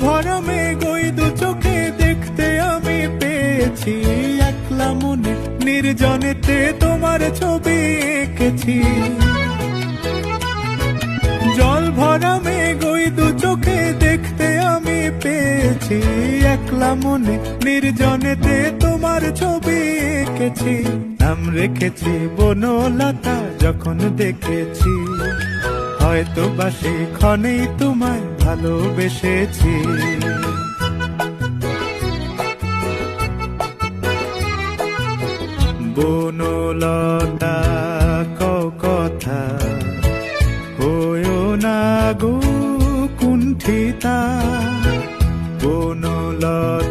ভরা মেঘ ওই দু চোখে দেখতে আমি পেয়েছি, একলা মনে নির্জনেতে তোমার ছবি এঁকেছি। জল ভরা মেঘ ওই দু চোখে দেখতে আমি পেয়েছি, একলা মনে নির্জনেতে তোমার ছবি এঁকেছি। নাম রেখেছি বনলতা যখন দেখেছি, হয়তো বা সেই ক্ষণেই তোমায় ভালোবেসেছি। বনলতা কও কথা, হয়ো না গো কুণ্ঠিতা। বনলতা